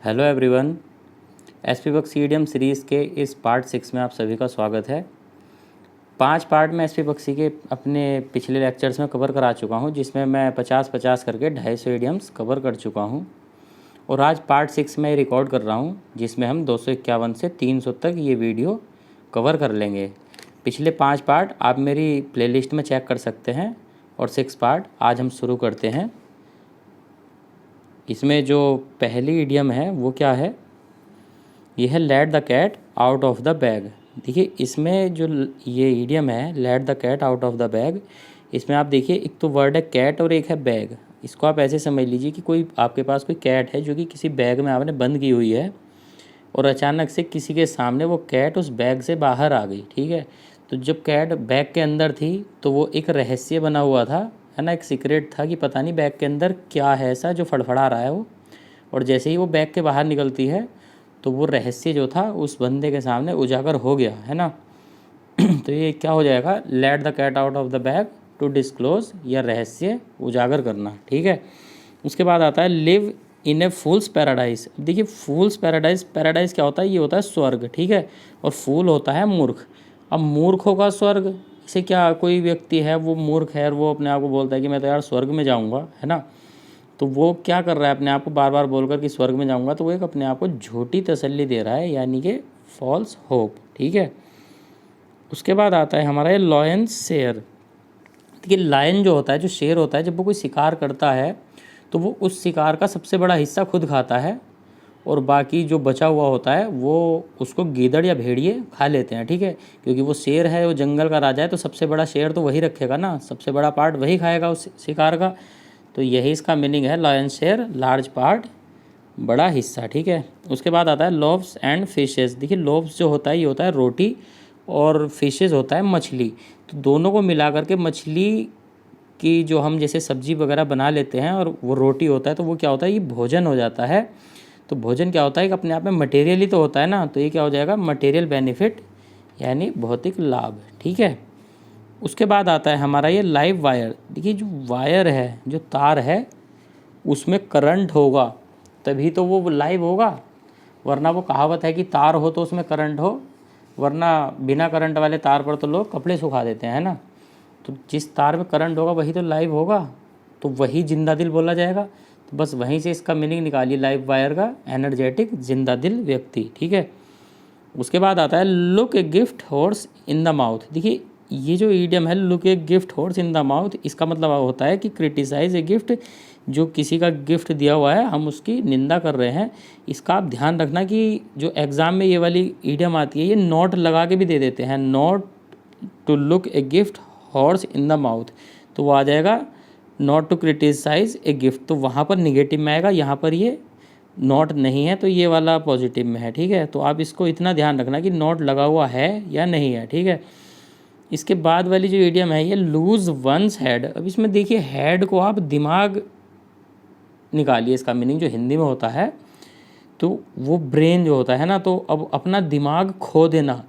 Hello everyone. SP Bakshi EDM series के इस part 6 में आप सभी का स्वागत है। 5 पार्ट में एसपी बख्शी के अपने पिछले लेक्चर्स में कवर करा चुका हूं, जिसमें मैं 50-50 करके 250 ईडीएम्स कवर कर चुका हूं। और आज पार्ट 6 में रिकॉर्ड कर रहा हूं, जिसमें हम 251 से 300 तक ये वीडियो कवर कर लेंगे। पिछले 5 पार्ट आप मेरी प्लेलिस्ट में चेक कर सकते हैं और 6 पार्ट आज हम शुरू करते हैं। इसमें जो पहली इडियम है वो क्या है, ये है let the cat out of the bag. देखिए इसमें जो ये इडियम है let the cat out of the bag, इसमें आप देखिए एक तो वर्ड है कैट और एक है बैग। इसको आप ऐसे समझ लीजिए कि कोई आपके पास कोई कैट है जो कि किसी बैग में आपने बंद की हुई है और अचानक से किसी के सामने वो कैट उस बैग से बाहर आ गई। ठीक है, तो जब कैट बैग के अंदर थी तो वो एक रहस्य बना हुआ था, है ना, एक सीक्रेट था कि पता नहीं बैग के अंदर क्या है ऐसा जो फड़फड़ा रहा है वो। और जैसे ही वो बैग के बाहर निकलती है तो वो रहस्य जो था उस बंदे के सामने उजागर हो गया, है ना। तो ये क्या हो जाएगा, let the cat out of the bag, to disclose, या रहस्य उजागर करना। ठीक है, उसके बाद आता है live in A fools paradise. देखिए फूल्स पैराडाइज, पैराडाइज क्या होता है, ये होता है स्वर्ग। ठीक है, और फूल होता है मूर्ख। अब मूर्ख होगा स्वर्ग, इसे क्या, कोई व्यक्ति है वो मूर्ख है और वो अपने आप को बोलता है कि मैं तो यार स्वर्ग में जाऊँगा, है ना। तो वो क्या कर रहा है, अपने आप को बार बार बोलकर कि स्वर्ग में जाऊंगा, तो वो एक अपने आप को झूठी तसल्ली दे रहा है, यानी कि फॉल्स होप। ठीक है, उसके बाद आता है हमारा ये लॉयन शेर। देखिए लायन जो होता है, जो शेर होता है, जब वो कोई शिकार करता है तो वो उस शिकार का सबसे बड़ा हिस्सा खुद खाता है और बाकी जो बचा हुआ होता है वो उसको गीदड़ या भेड़िए खा लेते हैं। ठीक है, क्योंकि वो शेर है, वो जंगल का राजा है, तो सबसे बड़ा शेर तो वही रखेगा ना, सबसे बड़ा पार्ट वही खाएगा उस शिकार का। तो यही इसका मीनिंग है, लॉयन शेयर लार्ज पार्ट, बड़ा हिस्सा। ठीक है, उसके बाद आता है लोव्स एंड फिशेस। देखिए लोव्स जो होता है ये होता है रोटी और फिशेस होता है मछली। तो दोनों को मिला करके मछली की जो हम जैसे सब्जी वगैरह बना लेते हैं और वो रोटी होता है, तो वो क्या होता है, ये भोजन हो जाता है। तो भोजन क्या होता है कि अपने आप में मटेरियल ही तो होता है ना, तो ये क्या हो जाएगा, मटेरियल बेनिफिट, यानी भौतिक लाभ। ठीक है, उसके बाद आता है हमारा ये लाइव वायर। देखिए जो वायर है, जो तार है, उसमें करंट होगा तभी तो वो लाइव होगा, वरना वो कहावत है कि तार हो तो उसमें करंट हो, वरना बिना करंट वाले तार पर तो लोग कपड़े सुखा देते हैं ना। तो जिस तार में करंट होगा वही तो लाइव होगा, तो वही जिंदा दिल बोला जाएगा। तो बस वहीं से इसका मीनिंग निकालिए लाइव वायर का, एनर्जेटिक जिंदा दिल व्यक्ति। ठीक है, उसके बाद आता है look a gift horse in the mouth. देखिए ये जो ईडियम है look a gift horse in the mouth, इसका मतलब होता है कि क्रिटिसाइज ए गिफ्ट, जो किसी का गिफ्ट दिया हुआ है हम उसकी निंदा कर रहे हैं। इसका आप ध्यान रखना कि जो एग्ज़ाम में ये वाली ईडियम आती है ये नॉट लगा के भी दे देते हैं, not to look a gift horse in the mouth, तो वो आ जाएगा not to criticise a gift, तो वहाँ पर निगेटिव में आएगा, यहाँ पर ये नॉट नहीं है तो ये वाला पॉजिटिव में है। ठीक है, तो आप इसको इतना ध्यान रखना कि नॉट लगा हुआ है या नहीं है। ठीक है, इसके बाद वाली जो इडियम है ये लूज वंस हेड। अब इसमें देखिए हेड को आप दिमाग निकालिए, इसका मीनिंग जो हिंदी में होता है तो वो ब्रेन जो होता है ना, तो अब अपना दिमाग खो देना,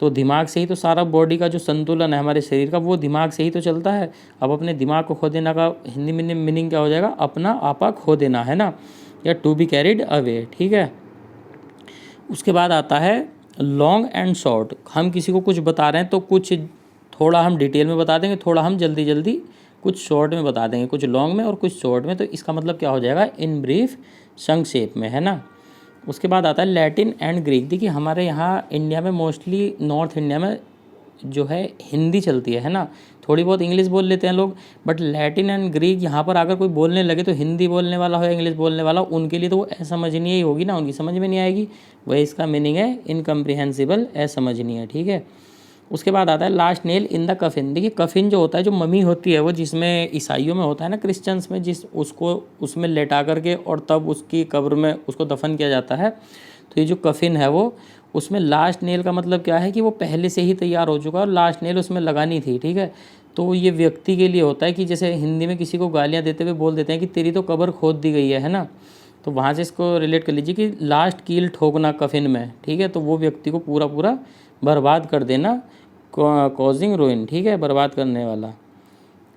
तो दिमाग से ही तो सारा बॉडी का जो संतुलन है हमारे शरीर का वो दिमाग से ही तो चलता है। अब अपने दिमाग को खो देना का हिंदी में मीनिंग क्या हो जाएगा, अपना आपा खो देना, है ना, या टू बी कैरिड अवे। ठीक है, उसके बाद आता है लॉन्ग एंड शॉर्ट। हम किसी को कुछ बता रहे हैं तो कुछ थोड़ा हम डिटेल में बता देंगे, थोड़ा हम जल्दी जल्दी कुछ शॉर्ट में बता देंगे, कुछ लॉन्ग में और कुछ शॉर्ट में। तो इसका मतलब क्या हो जाएगा, इन ब्रीफ, संक्षेप में, है ना। उसके बाद आता है लैटिन एंड ग्रीक। देखिए हमारे यहाँ इंडिया में मोस्टली नॉर्थ इंडिया में जो है हिंदी चलती है ना, थोड़ी बहुत इंग्लिश बोल लेते हैं लोग, बट लैटिन एंड ग्रीक यहाँ पर अगर कोई बोलने लगे तो हिंदी बोलने वाला हो या इंग्लिश बोलने वाला, उनके लिए तो वो असमझनीय ही होगी ना, उनकी समझ में नहीं आएगी। वही इसका मीनिंग है इनकम्प्रिहेंसिबल, असमझनीय। ठीक है, उसके बाद आता है लास्ट नेल इन द कफिन। देखिए कफिन जो होता है, जो मम्मी होती है वो, जिसमें ईसाइयों में होता है ना, क्रिश्चियंस में, जिस उसको उसमें लेटा करके और तब उसकी कब्र में उसको दफन किया जाता है। तो ये जो कफिन है वो, उसमें लास्ट नेल का मतलब क्या है कि वो पहले से ही तैयार हो चुका और लास्ट नेल उसमें लगानी थी। ठीक है, तो ये व्यक्ति के लिए होता है कि जैसे हिंदी में किसी को गालियाँ देते हुए बोल देते हैं कि तेरी तो कब्र खोद दी गई है ना, तो वहाँ से इसको रिलेट कर लीजिए कि लास्ट कील ठोकना कफिन में। ठीक है, तो वो व्यक्ति को पूरा पूरा बर्बाद कर देना, कॉजिंग रूइन। ठीक है, बर्बाद करने वाला।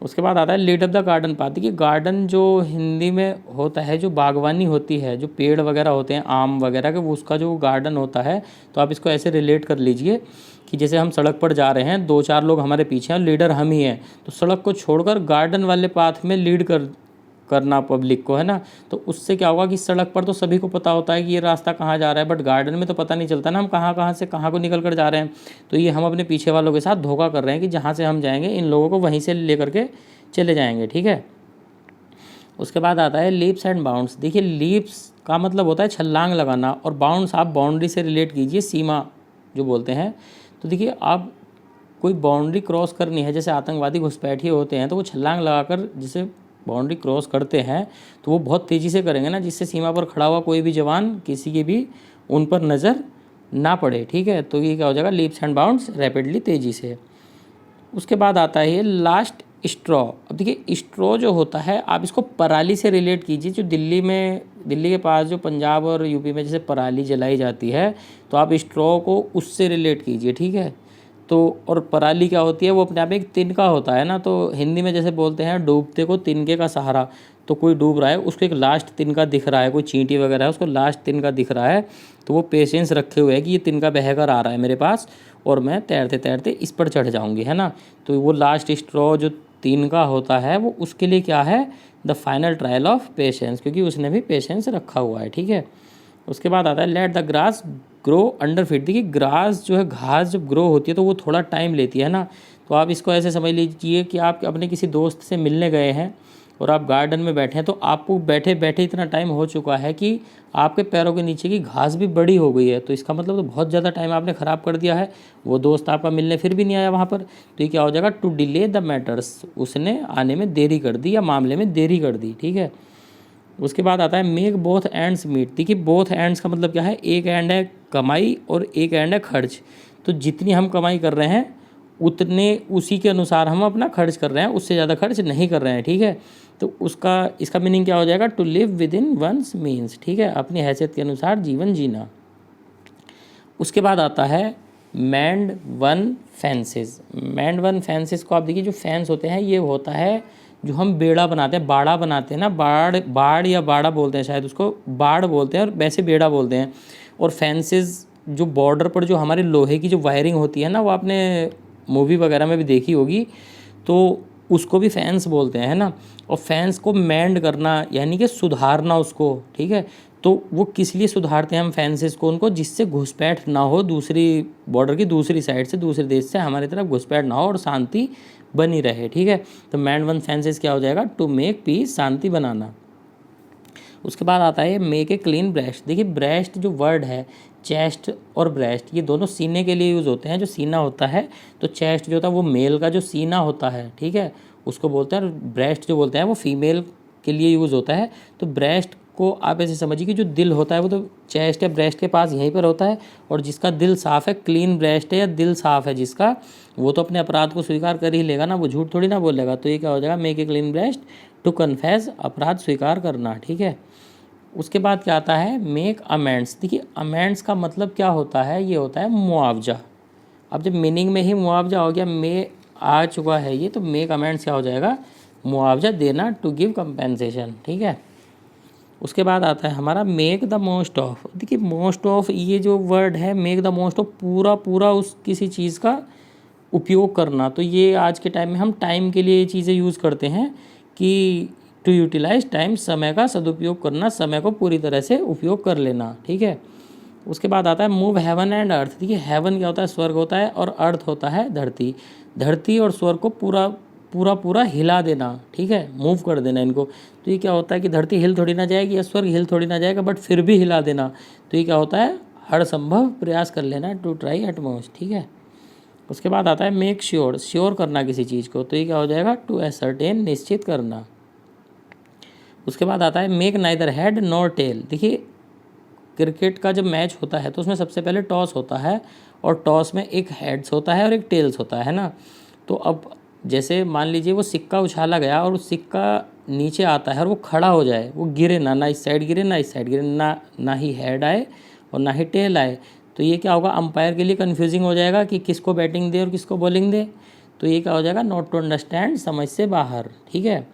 उसके बाद आता है lead up the garden path. देखिए गार्डन जो हिंदी में होता है, जो बागवानी होती है, जो पेड़ वगैरह होते हैं आम वगैरह के, वो उसका जो गार्डन होता है, तो आप इसको ऐसे रिलेट कर लीजिए कि जैसे हम सड़क पर जा रहे हैं, 2-4 लोग हमारे पीछे हैं, लीडर हम ही हैं, तो सड़क को छोड़कर गार्डन वाले पाथ में लीड करना पब्लिक को, है ना। तो उससे क्या होगा कि सड़क पर तो सभी को पता होता है कि ये रास्ता कहाँ जा रहा है, बट गार्डन में तो पता नहीं चलता ना हम कहाँ कहाँ से कहाँ को निकल कर जा रहे हैं। तो ये हम अपने पीछे वालों के साथ धोखा कर रहे हैं कि जहाँ से हम जाएंगे इन लोगों को वहीं से लेकर के चले जाएंगे, ठीक है। उसके बाद आता है लीप्स एंड बाउंड्स। देखिए लीप्स का मतलब होता है छलांग लगाना, और बाउंड्स आप बाउंड्री से रिलेट कीजिए, सीमा जो बोलते हैं। तो देखिए आप कोई बाउंड्री क्रॉस करनी है, जैसे आतंकवादी घुसपैठिए होते हैं तो वो छलांग लगाकर जिसे बाउंड्री क्रॉस करते हैं तो वो बहुत तेज़ी से करेंगे ना, जिससे सीमा पर खड़ा हुआ कोई भी जवान किसी की भी उन पर नज़र ना पड़े, ठीक है। तो ये क्या हो जाएगा, लीप्स एंड बाउंड्स रैपिडली, तेज़ी से। उसके बाद आता है ये लास्ट स्ट्रॉ। अब देखिए स्ट्रॉ जो होता है आप इसको पराली से रिलेट कीजिए। जो दिल्ली के पास जो पंजाब और यूपी में जैसे पराली जलाई जाती है, तो आप स्ट्रॉ को उससे रिलेट कीजिए, ठीक है। तो और पराली क्या होती है, वो अपने आप में एक तिनका होता है ना। तो हिंदी में जैसे बोलते हैं डूबते को तिनके का सहारा। तो कोई डूब रहा है, उसको एक लास्ट तिनका दिख रहा है, कोई चींटी वगैरह है उसको लास्ट तिनका दिख रहा है, तो वो पेशेंस रखे हुए है कि ये तिनका बहकर आ रहा है मेरे पास और मैं तैरते तैरते इस पर चढ़ जाऊंगी, है ना। तो वो लास्ट स्ट्रॉ जो तिनका होता है वो उसके लिए क्या है, the final trial of patience, क्योंकि उसने भी पेशेंस रखा हुआ है, ठीक है। उसके बाद आता है let the grass grow under feet. देखिए ग्रास जो है, घास जब ग्रो होती है तो वो थोड़ा टाइम लेती है ना। तो आप इसको ऐसे समझ लीजिए कि आप अपने किसी दोस्त से मिलने गए हैं और आप गार्डन में बैठे हैं, तो आपको बैठे बैठे इतना टाइम हो चुका है कि आपके पैरों के नीचे की घास भी बड़ी हो गई है। तो इसका मतलब तो बहुत ज़्यादा टाइम आपने ख़राब कर दिया है। वो दोस्त आपका मिलने फिर भी नहीं आया वहाँ पर, तो ये क्या हो जाएगा, टू डिले द मैटर्स, उसने आने में देरी कर दी या मामले में देरी कर दी, ठीक है। उसके बाद आता है मेक बोथ एंड्स मीट। देखिए बोथ एंड्स का मतलब क्या है, एक एंड है कमाई और एक एंड है खर्च। तो जितनी हम कमाई कर रहे हैं उतने उसी के अनुसार हम अपना खर्च कर रहे हैं, उससे ज़्यादा खर्च नहीं कर रहे हैं, ठीक है। तो इसका मीनिंग क्या हो जाएगा, to live within one's means, ठीक है, अपनी हैसियत के अनुसार जीवन जीना। उसके बाद आता है mend one's fences. Mend one's fences को आप देखिए, जो फेंस होते हैं ये होता है जो हम बेड़ा बनाते हैं, बाड़ा बनाते हैं ना, बाड़ या बाड़ा बोलते हैं, शायद उसको बाड़ बोलते हैं और वैसे बेड़ा बोलते हैं। और फेंसेस जो बॉर्डर पर जो हमारे लोहे की जो वायरिंग होती है ना, वो आपने मूवी वगैरह में भी देखी होगी, तो उसको भी फैंस बोलते हैं, है ना। और फैंस को मैंड करना यानी कि सुधारना उसको, ठीक है। तो वो किस लिए सुधारते हैं हम फैंसेस को, उनको, जिससे घुसपैठ ना हो दूसरी बॉर्डर की दूसरी साइड से, दूसरे देश से हमारी तरफ घुसपैठ ना हो और शांति बनी रहे, ठीक है। तो मैंड वन फैंसेस क्या हो जाएगा, टू मेक पीस, शांति बनाना। उसके बाद आता है मेक ए क्लीन ब्रेस्ट। देखिए ब्रेस्ट जो वर्ड है, चेस्ट और ब्रेस्ट ये दोनों सीने के लिए यूज़ होते हैं। जो सीना होता है, तो चेस्ट जो होता है वो मेल का जो सीना होता है, ठीक है, उसको बोलते हैं। और ब्रेस्ट जो बोलते हैं वो फीमेल के लिए यूज़ होता है। तो ब्रेस्ट को आप ऐसे समझिए कि जो दिल होता है वो तो चेस्ट या ब्रेस्ट के पास यहीं पर होता है, और जिसका दिल साफ़ है, क्लीन ब्रेस्ट है या दिल साफ़ है जिसका, वो तो अपने अपराध को स्वीकार कर ही लेगा ना, वो झूठ थोड़ी ना बोलेगा। तो ये क्या हो जाएगा, make a clean breast, to confess, अपराध स्वीकार करना, ठीक है। उसके बाद क्या आता है, मेक अमेंड्स। देखिए अमेंड्स का मतलब क्या होता है, ये होता है मुआवजा। अब जब मीनिंग में ही मुआवजा हो गया, मे आ चुका है ये, तो मेक अमेंड्स क्या हो जाएगा, मुआवजा देना, टू गिव कंपेंसेशन, ठीक है। उसके बाद आता है हमारा मेक द मोस्ट ऑफ। देखिए मोस्ट ऑफ ये जो वर्ड है, मेक द मोस्ट ऑफ, पूरा पूरा उस किसी चीज़ का उपयोग करना। तो ये आज के टाइम में हम टाइम के लिए ये चीज़ें यूज़ करते हैं कि टू यूटिलाइज टाइम, समय का सदुपयोग करना, समय को पूरी तरह से उपयोग कर लेना, ठीक है। उसके बाद आता है मूव हेवन एंड अर्थ। देखिए हेवन क्या होता है, स्वर्ग होता है, और अर्थ होता है धरती। धरती और स्वर्ग को पूरा पूरा पूरा हिला देना, ठीक है, मूव कर देना इनको। तो ये क्या होता है कि धरती हिल थोड़ी ना जाएगी या स्वर्ग हिल थोड़ी ना जाएगा, बट फिर भी हिला देना। तो ये क्या होता है, हर संभव प्रयास कर लेना, टू ट्राई एट मोस्ट, ठीक है। उसके बाद आता है मेक श्योर, श्योर करना किसी चीज़ को। तो ये क्या हो जाएगा, टू एसर्टेन, निश्चित करना। उसके बाद आता है make neither head nor tail. देखिए क्रिकेट का जब मैच होता है तो उसमें सबसे पहले टॉस होता है, और टॉस में एक हेड्स होता है और एक टेल्स होता है ना। तो अब जैसे मान लीजिए वो सिक्का उछाला गया और उस सिक्का नीचे आता है और वो खड़ा हो जाए, वो गिरे ना इस साइड गिरे ना इस साइड गिरे, ना ही हेड आए और ना ही टेल आए, तो ये क्या होगा, अंपायर के लिए कन्फ्यूजिंग हो जाएगा कि किसको बैटिंग दे और किसको बॉलिंग दे। तो ये क्या हो जाएगा, नॉट टू अंडरस्टैंड, समझ से बाहर, ठीक है।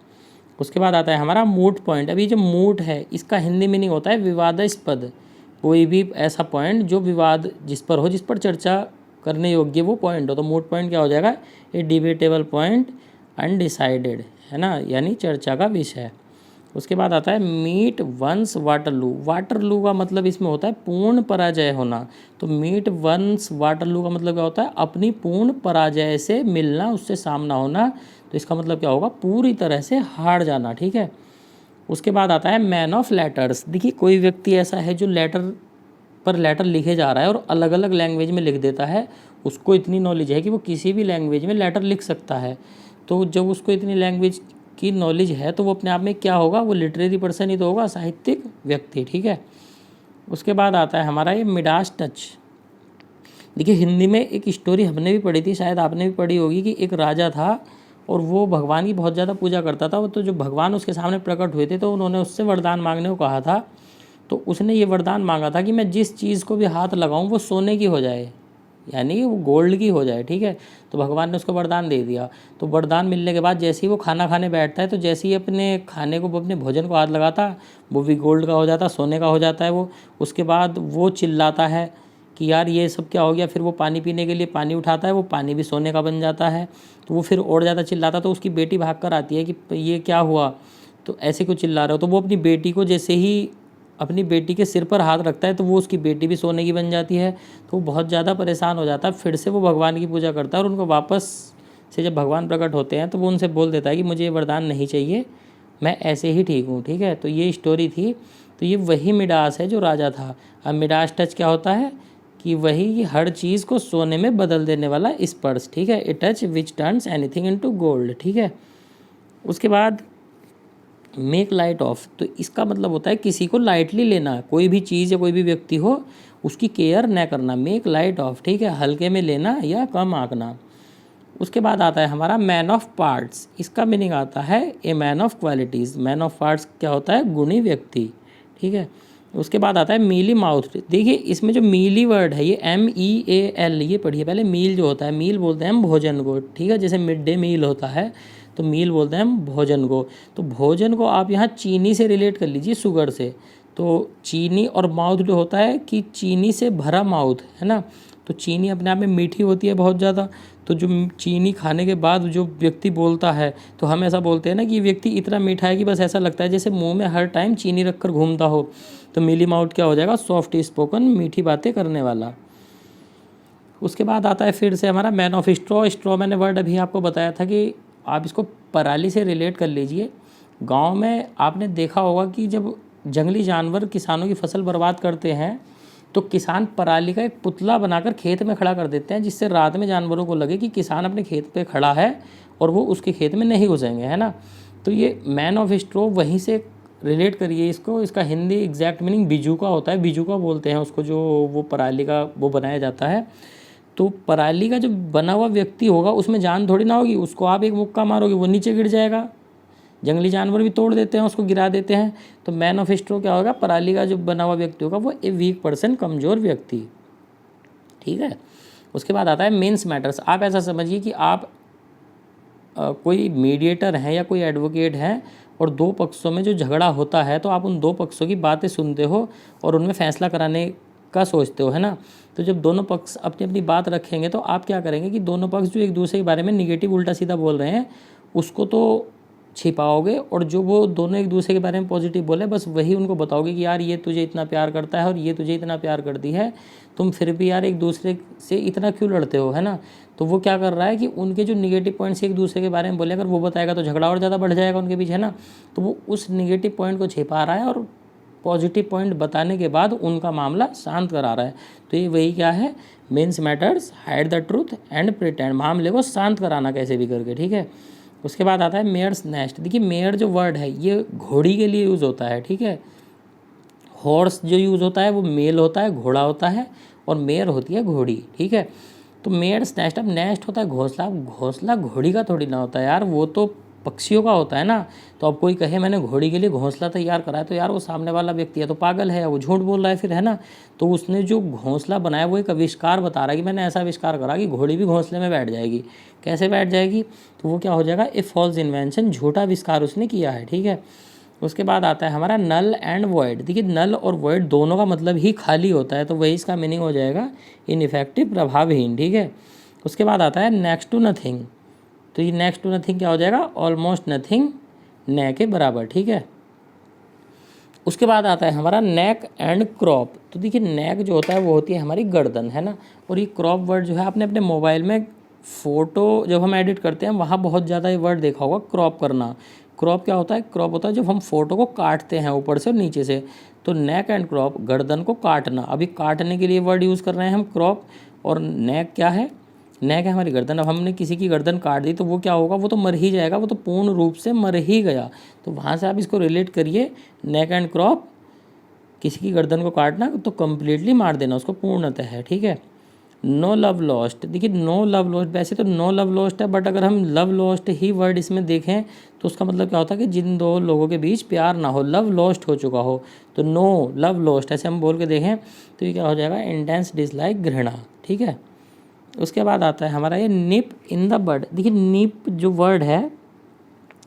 उसके बाद आता है हमारा मूट पॉइंट। अभी जो मूट है इसका हिंदी मीनिंग होता है विवादास्पद, कोई भी ऐसा पॉइंट जो विवाद जिस पर हो, जिस पर चर्चा करने योग्य वो पॉइंट हो। तो मूट पॉइंट क्या हो जाएगा, ए डिबेटेबल पॉइंट, अनडिसाइडेड, है ना, यानी चर्चा का विषय। उसके बाद आता है मीट वंस वाटरलू। वाटरलू का मतलब इसमें होता है पूर्ण पराजय होना। तो मीट वंस वाटरलू का मतलब क्या होता है, अपनी पूर्ण पराजय से मिलना, उससे सामना होना। तो इसका मतलब क्या होगा, पूरी तरह से हार जाना, ठीक है। उसके बाद आता है मैन ऑफ लेटर्स। देखिए कोई व्यक्ति ऐसा है जो लेटर पर लेटर लिखे जा रहा है और अलग अलग लैंग्वेज में लिख देता है, उसको इतनी नॉलेज है कि वो किसी भी लैंग्वेज में लेटर लिख सकता है। तो जब उसको इतनी लैंग्वेज की नॉलेज है तो वो अपने आप में क्या होगा, वो लिटरेरी पर्सन ही तो होगा, साहित्यिक व्यक्ति, ठीक है। उसके बाद आता है हमारा ये मिडास टच। देखिए हिंदी में एक स्टोरी हमने भी पढ़ी थी, शायद आपने भी पढ़ी होगी, कि एक राजा था और वो भगवान की बहुत ज़्यादा पूजा करता था। तो जो भगवान उसके सामने प्रकट हुए थे तो उन्होंने उससे वरदान मांगने को कहा था। तो उसने ये वरदान मांगा था कि मैं जिस चीज़ को भी हाथ लगाऊं वो सोने की हो जाए, यानी कि वो गोल्ड की हो जाए, ठीक है। तो भगवान ने उसको वरदान दे दिया। तो वरदान मिलने के बाद जैसे ही वो खाना खाने बैठता है तो जैसे ही अपने खाने को, अपने भोजन को हाथ लगाता, वो भी गोल्ड का हो जाता, सोने का हो जाता है वो। उसके बाद वो चिल्लाता है कि यार ये सब क्या हो गया। फिर वो पानी पीने के लिए पानी उठाता है, वो पानी भी सोने का बन जाता है। तो वो फिर और ज़्यादा चिल्लाता, तो उसकी बेटी भाग कर आती है कि ये क्या हुआ, तो ऐसे क्यों चिल्ला रहे हो। तो वो अपनी बेटी को, जैसे ही अपनी बेटी के सिर पर हाथ रखता है तो वो उसकी बेटी भी सोने की बन जाती है। तो वो बहुत ज़्यादा परेशान हो जाता है। फिर से वो भगवान की पूजा करता है और उनको वापस से जब भगवान प्रकट होते हैं तो वो उनसे बोल देता है कि मुझे ये वरदान नहीं चाहिए, मैं ऐसे ही ठीक हूँ, ठीक है। तो ये स्टोरी थी। तो ये वही मिडास है जो राजा था। अब मिडास टच क्या होता है कि वही हर चीज़ को सोने में बदल देने वाला स्पर्श, ठीक है। A touch which turns anything into gold, ठीक है। उसके बाद मेक लाइट ऑफ। तो इसका मतलब होता है किसी को लाइटली लेना, कोई भी चीज़ या कोई भी व्यक्ति हो उसकी केयर न करना, मेक लाइट ऑफ, ठीक है, हल्के में लेना या कम आंकना। उसके बाद आता है हमारा मैन ऑफ पार्ट्स। इसका मीनिंग आता है a man of qualities. Man of parts क्या होता है, गुणी व्यक्ति, ठीक है। उसके बाद आता है मीली माउथ। देखिए इसमें जो मीली वर्ड है ये MEAL, ये पढ़िए पहले। मील जो होता है, मील बोलते हैं हम भोजन को, ठीक है। जैसे मिड डे मील होता है तो मील बोलते हैं हम भोजन को। तो भोजन को आप यहाँ चीनी से रिलेट कर लीजिए, शुगर से। तो चीनी और माउथ जो होता है कि चीनी से भरा माउथ, है ना। तो चीनी अपने आप में मीठी होती है बहुत ज़्यादा। तो जो चीनी खाने के बाद जो व्यक्ति बोलता है तो हम ऐसा बोलते हैं ना कि ये व्यक्ति इतना मीठा है कि बस ऐसा लगता है जैसे मुंह में हर टाइम चीनी रखकर घूमता हो। तो मीली माउथ क्या हो जाएगा, सॉफ्ट स्पोकन, मीठी बातें करने वाला। उसके बाद आता है फिर से हमारा मैन ऑफ स्ट्रॉ। स्ट्रॉ मैंने वर्ड अभी आपको बताया था कि आप इसको पराली से रिलेट कर लीजिए। गांव में आपने देखा होगा कि जब जंगली जानवर किसानों की फसल बर्बाद करते हैं तो किसान पराली का एक पुतला बनाकर खेत में खड़ा कर देते हैं, जिससे रात में जानवरों को लगे कि किसान अपने खेत पे खड़ा है और वो उसके खेत में नहीं घुसेंगे, है ना। तो ये मैन ऑफ स्ट्रॉ वहीं से रिलेट करिए इसको। इसका हिंदी एग्जैक्ट मीनिंग बिजूका होता है। बिजूका बोलते हैं उसको, जो वो पराली का वो बनाया जाता है। तो पराली का जो बना हुआ व्यक्ति होगा उसमें जान थोड़ी ना होगी, उसको आप एक मुक्का मारोगे वो नीचे गिर जाएगा। जंगली जानवर भी तोड़ देते हैं, उसको गिरा देते हैं। तो मैन ऑफ स्ट्रॉ क्या होगा, पराली का जो बना हुआ व्यक्ति होगा वो ए वीक पर्सन, कमज़ोर व्यक्ति, ठीक है। उसके बाद आता है मेंस मैटर्स। आप ऐसा समझिए कि आप कोई मीडिएटर हैं या कोई एडवोकेट हैं और दो पक्षों में जो झगड़ा होता है तो आप उन दो पक्षों की बातें सुनते हो और उनमें फैसला कराने का सोचते हो, है ना। तो जब दोनों पक्ष अपनी अपनी बात रखेंगे तो आप क्या करेंगे कि दोनों पक्ष जो एक दूसरे के बारे में निगेटिव उल्टा सीधा बोल रहे हैं उसको तो छिपाओगे, और जो वो दोनों एक दूसरे के बारे में पॉजिटिव बोले बस वही उनको बताओगे कि यार ये तुझे इतना प्यार करता है और ये तुझे इतना प्यार करती है, तुम फिर भी यार एक दूसरे से इतना क्यों लड़ते हो, है ना। तो वो क्या कर रहा है कि उनके जो निगेटिव पॉइंट्स एक दूसरे के बारे में बोले अगर वो बताएगा तो झगड़ा और ज़्यादा बढ़ जाएगा उनके बीच, है ना। तो वो उस निगेटिव पॉइंट को छिपा रहा है और पॉजिटिव पॉइंट बताने के बाद उनका मामला शांत करा रहा है। तो ये वही क्या है, mends matters, hide the truth and pretend, मामले को शांत कराना कैसे भी करके, ठीक है। उसके बाद आता है मेयर्स नेस्ट। देखिए मेयर जो वर्ड है ये घोड़ी के लिए यूज़ होता है, ठीक है। हॉर्स जो यूज़ होता है वो मेल होता है, घोड़ा होता है, और मेयर होती है घोड़ी, ठीक है। तो मेयर्स नेस्ट, अब नेस्ट होता है घोंसला। घोंसला घोड़ी का थोड़ी ना होता है यार, वो तो पक्षियों का होता है ना। तो अब कोई कहे मैंने घोड़ी के लिए घोंसला तैयार करा है, तो यार वो सामने वाला व्यक्ति है तो पागल है, वो झूठ बोल रहा है फिर, है ना। तो उसने जो घोंसला बनाया वो एक आविष्कार बता रहा है कि मैंने ऐसा आविष्कार करा कि घोड़ी भी घोंसले में बैठ जाएगी। कैसे बैठ जाएगी, तो वो क्या हो जाएगा, ए फॉल्स इन्वेंशन, झूठा आविष्कार उसने किया है, ठीक है। उसके बाद आता है हमारा नल एंड वॉइड। देखिए नल और वॉइड दोनों का मतलब ही खाली होता है, तो वही इसका मीनिंग हो जाएगा इनइफेक्टिव, प्रभावहीन, ठीक है। उसके बाद आता है नेक्स्ट टू नथिंग। तो ये नेक्स्ट टू नथिंग क्या हो जाएगा, ऑलमोस्ट नथिंग, न के बराबर, ठीक है। उसके बाद आता है हमारा नेक एंड क्रॉप। तो देखिए नेक जो होता है वो होती है हमारी गर्दन, है ना। और ये क्रॉप वर्ड जो है आपने अपने मोबाइल में फ़ोटो जब हम एडिट करते हैं वहाँ बहुत ज़्यादा ये वर्ड देखा होगा, क्रॉप करना। क्रॉप क्या होता है, क्रॉप होता है जब हम फोटो को काटते हैं ऊपर से और नीचे से। तो नेक एंड क्रॉप, गर्दन को काटना। अभी काटने के लिए वर्ड यूज़ कर रहे हैं हम क्रॉप, और नेक क्या है, नेक है हमारी गर्दन। अब हमने किसी की गर्दन काट दी तो वो क्या होगा, वो तो मर ही जाएगा, वो तो पूर्ण रूप से मर ही गया। तो वहाँ से आप इसको रिलेट करिए, नेक एंड क्रॉप, किसी की गर्दन को काटना तो कम्प्लीटली मार देना उसको, पूर्णतः है, ठीक है। No love lost. देखिए नो लव लॉस्ट, वैसे तो नो लव लॉस्ट है, बट अगर हम लव लॉस्ट ही वर्ड इसमें देखें तो उसका मतलब क्या होता है कि जिन दो लोगों के बीच प्यार ना हो, लव लॉस्ट हो चुका हो। तो नो लव लॉस्ट ऐसे हम बोल के देखें तो ये क्या हो जाएगा, इंटेंस डिसलाइक, घृणा, ठीक है। उसके बाद आता है हमारा ये निप इन द बड। देखिए निप जो वर्ड है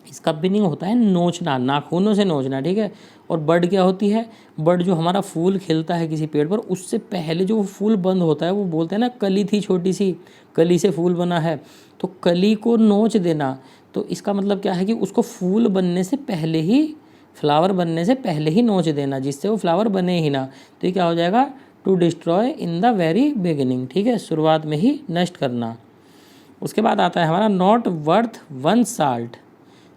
इसका मीनिंग होता है नोचना, नाखूनों से नोचना, ठीक है। और बड क्या होती है, बड जो हमारा फूल खिलता है किसी पेड़ पर, उससे पहले जो फूल बंद होता है वो बोलते हैं ना कली थी छोटी सी, कली से फूल बना है। तो कली को नोच देना, तो इसका मतलब क्या है कि उसको फूल बनने से पहले ही, फ्लावर बनने से पहले ही नोच देना, जिससे वो फ्लावर बने ही ना। तो ये क्या हो जाएगा, to destroy in the very beginning, ठीक है, शुरुआत में ही नष्ट करना। उसके बाद आता है हमारा नॉट वर्थ वन साल्ट।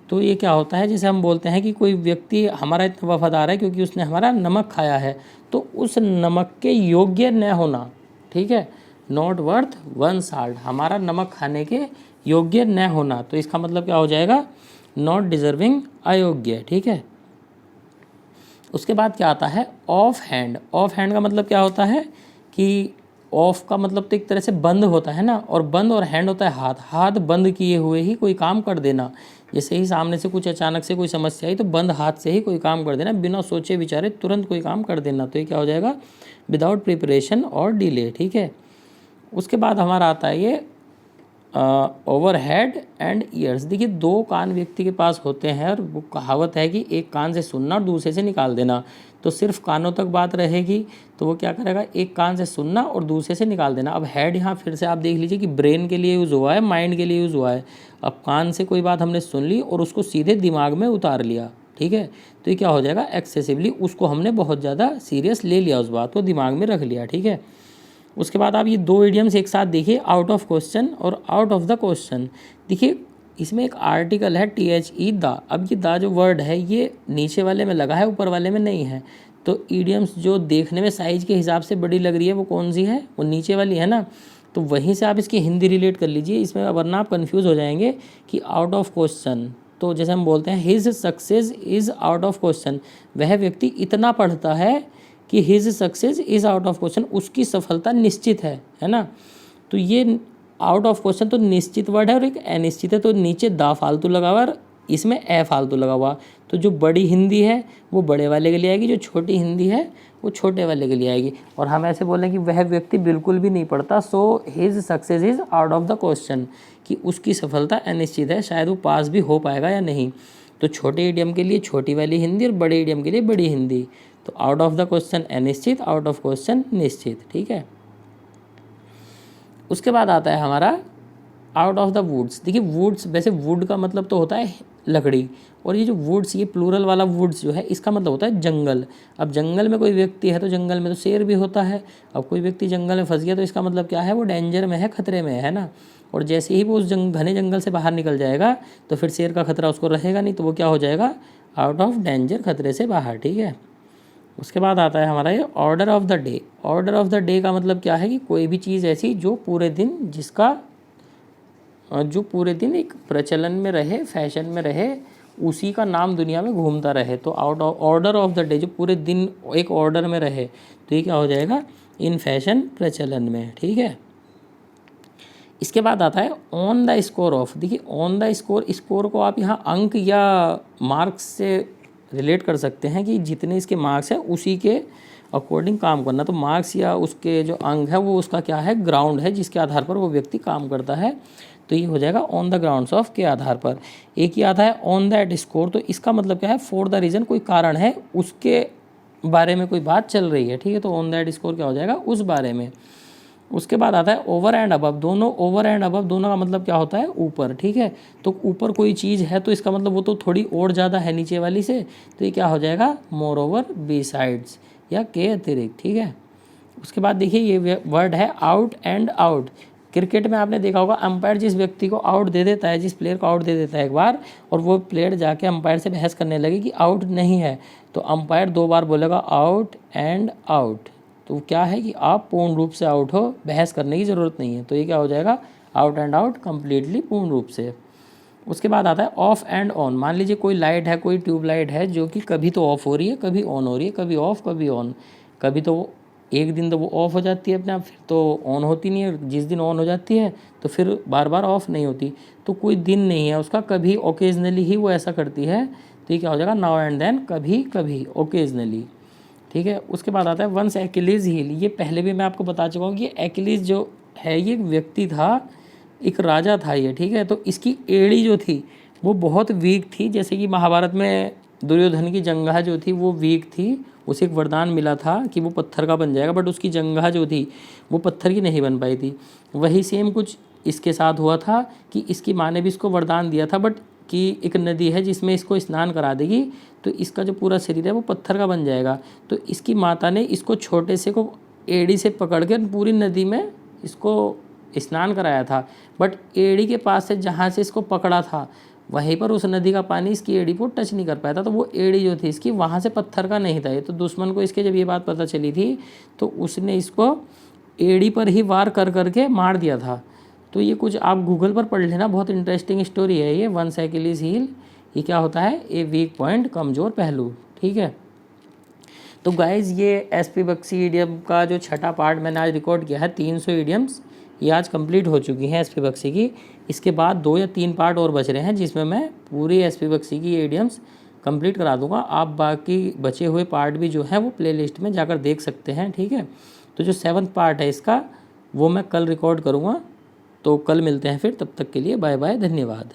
तो ये क्या होता है, जैसे हम बोलते हैं कि कोई व्यक्ति हमारा इतना वफादार है क्योंकि उसने हमारा नमक खाया है, तो उस नमक के योग्य न होना, ठीक है। नॉट वर्थ वन साल्ट, हमारा नमक खाने के योग्य न होना, तो इसका मतलब क्या हो जाएगा, नॉट डिजर्विंग, अयोग्य, ठीक है। उसके बाद क्या आता है, ऑफ हैंड। ऑफ हैंड का मतलब क्या होता है कि ऑफ का मतलब तो एक तरह से बंद होता है ना, और बंद और हैंड होता है हाथ, हाथ बंद किए हुए ही कोई काम कर देना। जैसे ही सामने से कुछ अचानक से कोई समस्या आई तो बंद हाथ से ही कोई काम कर देना, बिना सोचे विचारे तुरंत कोई काम कर देना। तो ये क्या हो जाएगा, विदाउट प्रिपरेशन और डिले, ठीक है। उसके बाद हमारा आता है ये ओवर हेड एंड ईयर्स। देखिए दो कान व्यक्ति के पास होते हैं और वो कहावत है कि एक कान से सुनना और दूसरे से निकाल देना। तो सिर्फ कानों तक बात रहेगी तो वो क्या करेगा, एक कान से सुनना और दूसरे से निकाल देना। अब हेड यहाँ फिर से आप देख लीजिए कि ब्रेन के लिए यूज़ हुआ है, माइंड के लिए यूज़ हुआ है। अब कान से कोई बात हमने सुन ली और उसको सीधे दिमाग में उतार लिया, ठीक है। तो ये क्या हो जाएगा, एक्सेसिवली, उसको हमने बहुत ज़्यादा सीरियस ले लिया, उस बात को दिमाग में रख लिया, ठीक है। उसके बाद आप ये दो इडियम्स एक साथ देखिए, आउट ऑफ क्वेश्चन और आउट ऑफ द क्वेश्चन। देखिए इसमें एक आर्टिकल है THE, द। अब ये द जो वर्ड है ये नीचे वाले में लगा है, ऊपर वाले में नहीं है। तो इडियम्स जो देखने में साइज के हिसाब से बड़ी लग रही है वो कौन सी है, वो नीचे वाली है ना। तो वहीं से आप इसकी हिंदी रिलेट कर लीजिए, इसमें वरना आप कन्फ्यूज़ हो जाएंगे कि आउट ऑफ क्वेश्चन। तो जैसे हम बोलते हैं his success is out of question, वह व्यक्ति इतना पढ़ता है कि his success is out of question, उसकी सफलता निश्चित है ना। तो ये आउट ऑफ क्वेश्चन तो निश्चित वर्ड है और एक अनिश्चित है, तो नीचे दा फालतू लगा हुआ और इसमें ए फालतू लगा हुआ। तो जो बड़ी हिंदी है वो बड़े वाले के लिए आएगी, जो छोटी हिंदी है वो छोटे वाले के लिए आएगी। और हम ऐसे बोलें कि वह व्यक्ति बिल्कुल भी नहीं पढ़ता, so his success is out of the question, कि उसकी सफलता अनिश्चित है, शायद वो पास भी हो पाएगा या नहीं। तो छोटे इडियम के लिए छोटी वाली हिंदी और बड़े इडियम के लिए बड़ी हिंदी। तो आउट ऑफ द क्वेश्चन अनिश्चित, आउट ऑफ क्वेश्चन निश्चित, ठीक है। उसके बाद आता है हमारा आउट ऑफ द वुड्स। देखिए वुड्स, वैसे वुड का मतलब तो होता है लकड़ी, और ये जो वुड्स, ये प्लूरल वाला वुड्स जो है इसका मतलब होता है जंगल। अब जंगल में कोई व्यक्ति है तो जंगल में तो शेर भी होता है। अब कोई व्यक्ति जंगल में फंस गया तो इसका मतलब क्या है, वो डेंजर में है, खतरे में है ना। और जैसे ही वो उस घने जंगल से बाहर निकल जाएगा तो फिर शेर का खतरा उसको रहेगा नहीं, तो वो क्या हो जाएगा, आउट ऑफ डेंजर, खतरे से बाहर, ठीक है। उसके बाद आता है हमारा ये order of the day. Order of the day का मतलब क्या है कि कोई भी चीज़ ऐसी जो पूरे दिन, जिसका जो पूरे दिन एक प्रचलन में रहे, फैशन में रहे, उसी का नाम दुनिया में घूमता रहे। तो ऑर्डर ऑफ द डे, जो पूरे दिन एक ऑर्डर में रहे, तो ये क्या हो जाएगा, इन फैशन, प्रचलन में, ठीक है। इसके बाद आता है ऑन द स्कोर ऑफ। देखिए ऑन द स्कोर, स्कोर को आप यहाँ अंक या मार्क्स से रिलेट कर सकते हैं कि जितने इसके मार्क्स हैं उसी के अकॉर्डिंग काम करना। तो मार्क्स या उसके जो अंक है वो उसका क्या है, ग्राउंड है जिसके आधार पर वो व्यक्ति काम करता है। तो ये हो जाएगा ऑन द ग्राउंड्स ऑफ के आधार पर। एक ही आता है ऑन दैट स्कोर, तो इसका मतलब क्या है, फॉर द रीज़न, कोई कारण है उसके बारे में कोई बात चल रही है, ठीक है। तो ऑन दैट स्कोर क्या हो जाएगा, उस बारे में। उसके बाद आता है ओवर एंड अबव। दोनों ओवर एंड अबव दोनों का मतलब क्या होता है, ऊपर, ठीक है। तो ऊपर कोई चीज़ है तो इसका मतलब वो तो थोड़ी और ज़्यादा है नीचे वाली से, तो ये क्या हो जाएगा, मोर ओवर, बिसाइड्स या के अतिरिक्त, ठीक है। उसके बाद देखिए ये वर्ड है आउट एंड आउट। क्रिकेट में आपने देखा होगा अंपायर जिस व्यक्ति को आउट दे देता है, जिस प्लेयर को आउट दे देता है एक बार, और वो प्लेयर जाके अंपायर से बहस करने लगे कि आउट नहीं है, तो अंपायर 2 बार बोलेगा आउट एंड आउट। तो क्या है कि आप पूर्ण रूप से आउट हो, बहस करने की ज़रूरत नहीं है। तो ये क्या हो जाएगा, आउट एंड आउट कंप्लीटली, पूर्ण रूप से। उसके बाद आता है ऑफ एंड ऑन। मान लीजिए कोई लाइट है, कोई ट्यूबलाइट है जो कि कभी तो ऑफ हो रही है, कभी ऑन हो रही है, कभी ऑफ कभी ऑन। कभी तो एक दिन तो वो ऑफ हो जाती है अपने आप, फिर तो ऑन होती नहीं है। जिस दिन ऑन हो जाती है तो फिर बार बार ऑफ नहीं होती। तो कोई दिन नहीं है उसका, कभी ओकेजनली ही वो ऐसा करती है। तो ये क्या हो जाएगा, नाउ एंड देन, कभी कभी, ओकेजनली, ठीक है। उसके बाद आता है वंस एक्यूलीज हील। ये पहले भी मैं आपको बता चुका हूँ कि एक्यूलीज जो है ये एक व्यक्ति था, एक राजा था ये, ठीक है। तो इसकी एड़ी जो थी वो बहुत वीक थी। जैसे कि महाभारत में दुर्योधन की जंघा जो थी वो वीक थी, उसे एक वरदान मिला था कि वो पत्थर का बन जाएगा, बट उसकी जंघा जो थी वो पत्थर की नहीं बन पाई थी। वही सेम कुछ इसके साथ हुआ था कि इसकी माँ ने भी इसको वरदान दिया था, बट कि एक नदी है जिसमें इसको स्नान करा देगी तो इसका जो पूरा शरीर है वो पत्थर का बन जाएगा। तो इसकी माता ने इसको छोटे से को एड़ी से पकड़ के पूरी नदी में इसको स्नान कराया था, बट एड़ी के पास से जहाँ से इसको पकड़ा था वहीं पर उस नदी का पानी इसकी एड़ी को टच नहीं कर पाया था। तो वो एड़ी जो थी इसकी वहाँ से पत्थर का नहीं था ये। तो दुश्मन को इसके जब ये बात पता चली थी तो उसने इसको एड़ी पर ही वार कर करके मार दिया था। तो ये कुछ आप गूगल पर पढ़ लेना, बहुत इंटरेस्टिंग स्टोरी है ये, वंस एक्यूलीज हील। ये क्या होता है, ए वीक पॉइंट, कमज़ोर पहलू, ठीक है। तो गाइज़ ये एसपी बख्शी ईडियम का जो छठा पार्ट मैंने आज रिकॉर्ड किया है, 300 ईडियम्स ये आज कंप्लीट हो चुकी हैं एसपी बख्शी की। इसके बाद 2 या 3 पार्ट और बच रहे हैं जिसमें मैं पूरी एसपी बख्शी की ईडियम्स कंप्लीट करा दूंगा। आप बाकी बचे हुए पार्ट भी जो हैं वो प्लेलिस्ट में जाकर देख सकते हैं, ठीक है। तो जो 7th पार्ट है इसका वो मैं कल रिकॉर्ड करूँगा। तो कल मिलते हैं फिर, तब तक के लिए बाय बाय, धन्यवाद।